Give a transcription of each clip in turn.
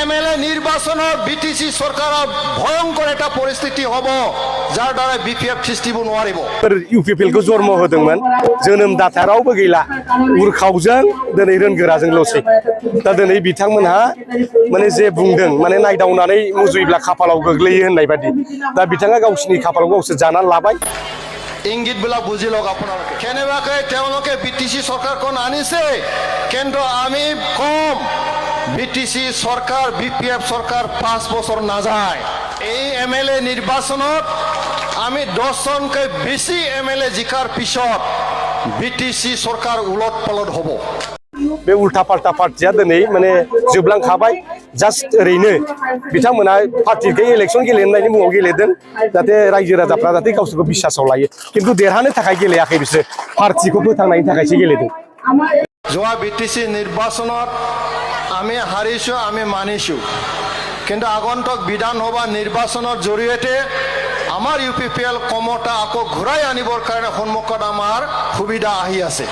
MLA নির্বাচন BTC সরকার ভয়ঙ্কর একটা পরিস্থিতি হব যার দ্বারা বিপিএফ সৃষ্টিব নোৱাৰিব ইউপিপিএলखौ जन्म होदोंमोन जोनोम दाथा रावबो गैला उरखावजों दिनै रोनगोराजोंल'सै दा दिनै बिथांमोनहा माने जे बुंदों माने नायदावनानै मुजुयोब्ला खाफालाव गोग्लैयो होननाय बादि दा बिथाङा गावसिनि खाफालाव गावसोर जानानै लाबाय ইংগিতবিলাক বুজি লওক আপোনালোকে কেনেবাকৈ তেওঁলোকে বিটিসি চৰকাৰখন আনিছে কিন্তু আমি কম বিটিসি সরকার বিপিএফ সরকার 5 বছর না যায় এই এমএলএ নির্বাচনত আমি 10 জনকে বেশি এমএলএ জিকার পিছত বিটিসি সরকার উলট পালট হব बे उल्टा पाल्टा पार्टिया दिनै माने जोबलांखाबाय जास्ट ओरैनो बिथांमोना पार्टिखौ इलेक्सन गेलेनायनि मुङाव गेलेदों जाहाथे रायजो राजाफ्रा जाहाथे गावसोरखौ बिसासाव लायो खिन्थु देरहानो थाखाय गेलेयाखै बिसोर पार्टिखौ फोथांनायनि थाखायसो गेलेदों যোৱা বিটিসি নির্বাচনত আমি হারিছো আমি মানিছো কিন্তু আগন্তুক বিধানসভা নির্বাচনের জড়িয়তে আমার ইউপিপিএল ক্ষমতা আকৌ ঘূৰাই আনিবৰ কাৰণে সন্মুখত আমাৰ সুবিধা আহি আছে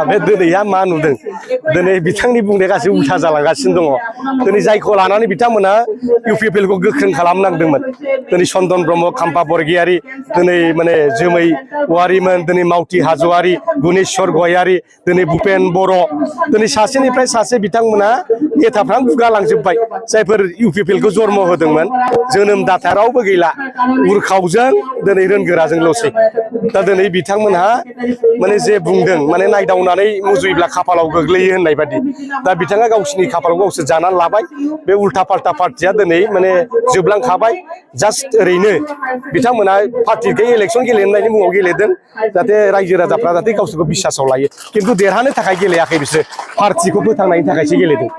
बे दिनैया मा नुदों दिनै बिथांनि बुंनाया गासैबो उल्था जालांगासिनो दङ दिनै जायखौ लानानै बिथांमोना इउपिपिएलखौ गोख्रों खालामनांदोंमोन दिनै चन्दन ब्रह्म खाम्फा बरगयारी दिनै माने जोमै औवारिमोन दिनै मावथि हाज'वारी गुनेश्वर गयारी दिनै भुपेन बर' दिनै सासेनिफ्राय सासे बिथांमोना नेताफ्रानो गुगालांजोब्बाय जायफोर इउपिपिएलखौ जन्म होदोंमोन जोनोम दाथा रावबो गैला उरखावजों दिनै रोनगोराजोंल'सै दा दिनै बिथांमोनहा माने जे बुंदों माने नायदावनानै मुजुयोब्ला खाफालाव गोग्लैयो होननाय बादि दा बिथाङा गावसिनि खाफालाव गावसोर जानानै लाबाय बे उल्टा पाल्टा पार्टिया दिनै माने जोबलांखाबाय जास्ट ओरैनो बिथांमोना पार्टिखौ इलेक्सन गेलेनायनि मुङाव गेलेदों जाहाथे रायजो राजाफ्रा जाहाथे गावसोरखौ बिसासाव लायो खिन्थु देरहानो थाखाय गेलेयाखै बिसोर पार्टिखौ फोथांनायनि थाखायसो गेलेदों